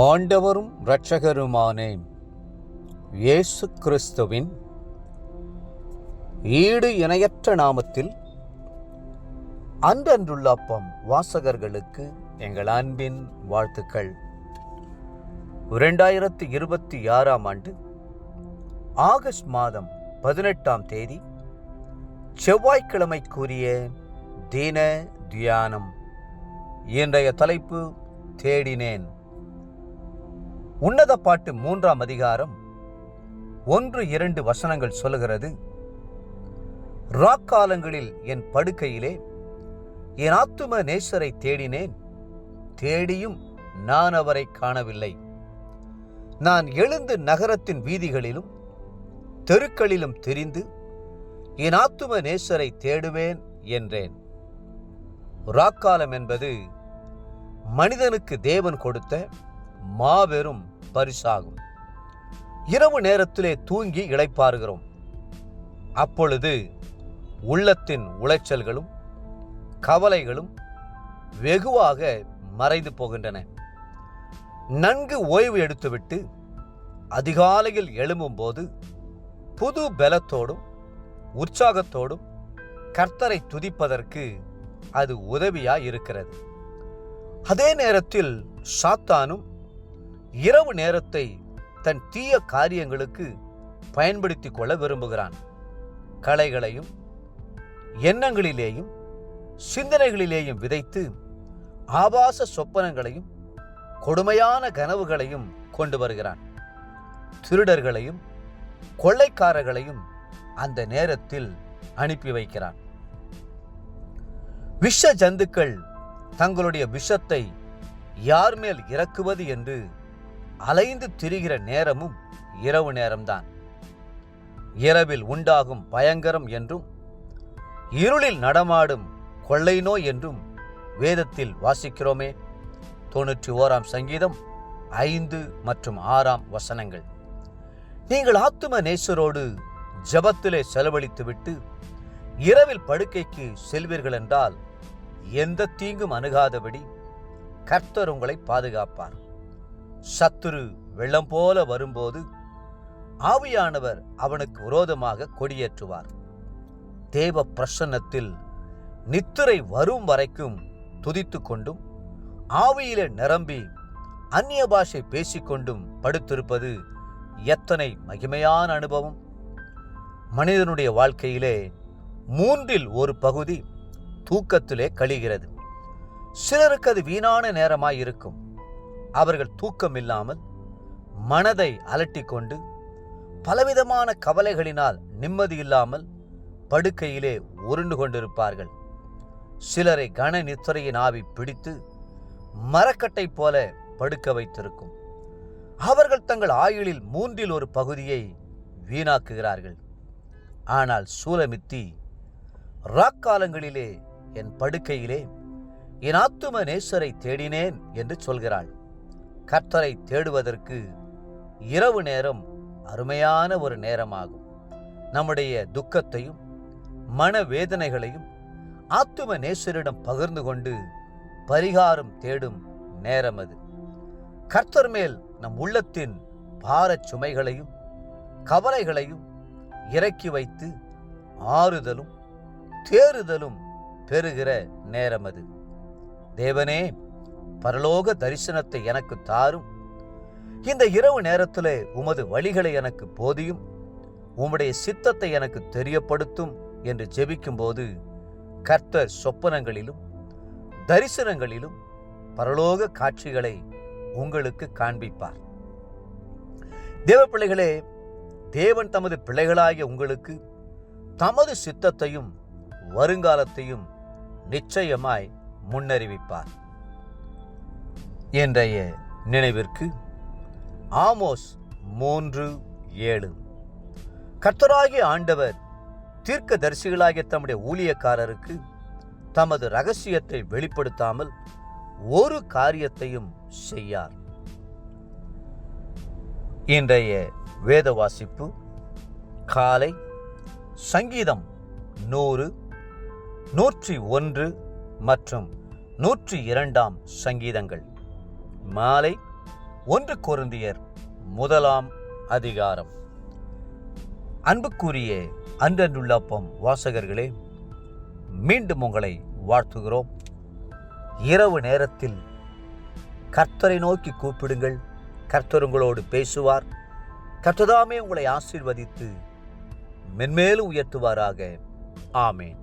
ஆண்டவரும் இரட்சகருமான இயேசு கிறிஸ்துவின் ஈடு இணையற்ற நாமத்தில் அன்றன்றுள்ள அப்பம் வாசகர்களுக்கு எங்கள் அன்பின் வாழ்த்துக்கள். 2026 ஆண்டு ஆகஸ்ட் மாதம் 18ஆம் தேதி செவ்வாய்க்கிழமைக்குரிய தின தியானம். இன்றைய தலைப்பு தேடினேன். உன்னத பாட்டு 3ஆம் அதிகாரம் 1-2 வசனங்கள் சொல்லுகிறது, ராக்காலங்களில் என் படுக்கையிலே என் ஆத்தும நேசரை தேடினேன், தேடியும் நான் அவரை காணவில்லை. நான் எழுந்து நகரத்தின் வீதிகளிலும் தெருக்களிலும் திரிந்து என் ஆத்தும நேசரை தேடுவேன் என்றேன். ராக்காலம் என்பது மனிதனுக்கு தேவன் கொடுத்த மாபெரும் பரிசாகும். இரவு நேரத்திலே தூங்கி இளைப்பாறுகிறோம். அப்பொழுது உள்ளத்தின் உளைச்சல்களும் கவலைகளும் வெகுவாக மறைந்து போகின்றன. நன்கு ஓய்வு எடுத்துவிட்டு அதிகாலையில் எழும்பும்போது புது பலத்தோடும் உற்சாகத்தோடும் கர்த்தரை துதிப்பதற்கு அது உதவியாய் இருக்கிறது. அதே நேரத்தில் சாத்தானும் இரவு நேரத்தை தன் தீய காரியங்களுக்கு பயன்படுத்திக் கொள்ள விரும்புகிறான். கலைகளையும் எண்ணங்களிலேயும் சிந்தனைகளிலேயும் விதைத்து ஆபாச சொப்பனங்களையும் கொடுமையான கனவுகளையும் கொண்டு வருகிறான். திருடர்களையும் கொள்ளைக்காரர்களையும் அந்த நேரத்தில் அனுப்பி வைக்கிறான். விஷ ஜந்துக்கள் தங்களுடைய விஷத்தை யார் மேல் இறக்குவது என்று அலைந்து திரிகிற நேரமும் இரவு நேரம்தான். இரவில் உண்டாகும் பயங்கரம் என்றும் இருளில் நடமாடும் கொள்ளை நோய் என்றும் வேதத்தில் வாசிக்கிறோமே. 91ஆம் சங்கீதம் 5 மற்றும் 6ஆம் வசனங்கள். நீங்கள் ஆத்தும நேசரோடு ஜெபத்திலே செலவழித்துவிட்டு இரவில் படுக்கைக்கு செல்வீர்கள் என்றால் எந்த தீங்கும் அணுகாதபடி கர்த்தர் உங்களை பாதுகாப்பார். சத்துரு வெள்ளம் போல வரும்போது ஆவியானவர் அவனுக்கு விரோதமாக கொடியேற்றுவார். தேவ பிரசன்னத்தில் நித்திரை வரும் வரைக்கும் துதித்து கொண்டும் ஆவியிலே நிரம்பி அந்நிய பாஷை பேசிக்கொண்டும் படுத்திருப்பது எத்தனை மகிமையான அனுபவம்! மனிதனுடைய வாழ்க்கையிலே 1/3 பகுதி தூக்கத்திலே கழிகிறது. சிலருக்கு அது வீணான நேரமாயிருக்கும். அவர்கள் தூக்கம் இல்லாமல் மனதை அலட்டிக்கொண்டு பலவிதமான கவலைகளினால் நிம்மதி இல்லாமல் படுக்கையிலே உருண்டு கொண்டிருப்பார்கள். சிலரை கன நித்திரையின் ஆவி பிடித்து மரக்கட்டை போல படுக்க வைத்திருக்கும். அவர்கள் தங்கள் ஆயுளில் 1/3 பகுதியை வீணாக்குகிறார்கள். ஆனால் சூலமித்தி ராக்காலங்களிலே என் படுக்கையிலே என் ஆத்தும நேசரை தேடினேன் என்று சொல்கிறாள். கர்த்தரை தேடுவதற்கு இரவு நேரம் அருமையான ஒரு நேரமாகும். நம்முடைய துக்கத்தையும் மனவேதனைகளையும் ஆத்தும நேசரிடம் பகிர்ந்து கொண்டு பரிகாரம் தேடும் நேரம் அது. கர்த்தர் மேல் நம் உள்ளத்தின் பாரச் சுமைகளையும் கவலைகளையும் இறக்கி வைத்து ஆறுதலும் தேறுதலும் பெறுகிற நேரம் அது. தேவனே, பரலோக தரிசனத்தை எனக்கு தாரும். இந்த இரவு நேரத்திலே உமது வழிகளை எனக்கு போதியும், உம்முடைய சித்தத்தை எனக்கு தெரியப்படுத்தும் என்று ஜெபிக்கும் போது கர்த்தர் சொப்பனங்களிலும் தரிசனங்களிலும் பரலோக காட்சிகளை உங்களுக்கு காண்பிப்பார். தேவ பிள்ளைகளே, தேவன் தமது பிள்ளைகளாகிய உங்களுக்கு தமது சித்தத்தையும் வருங்காலத்தையும் நிச்சயமாய் முன்னறிவிப்பார். இன்றைய நினைவிற்கு ஆமோஸ் 3:7. கர்த்தராகிய ஆண்டவர் தீர்க்கதரிசிகளாகிய தம்முடைய ஊழியக்காரருக்கு தமது இரகசியத்தை வெளிப்படுத்தாமல் ஒரு காரியத்தையும் செய்யார். இன்றைய வேத வாசிப்பு காலை சங்கீதம் 100, 101 மற்றும் 102 சங்கீதங்கள். மாலை 1 கொரிந்தியர் 1 அதிகாரம். அன்புக்குரிய அன்றன்றுள்ளப்பம் வாசகர்களே, மீண்டும் உங்களை வாழ்த்துகிறோம். இரவு நேரத்தில் கர்த்தரை நோக்கி கூப்பிடுங்கள், கர்த்தர் உங்களோடு பேசுவார். கர்த்ததாமே உங்களை ஆசீர்வதித்து மென்மேலும் உயர்த்துவாராக. ஆமேன்.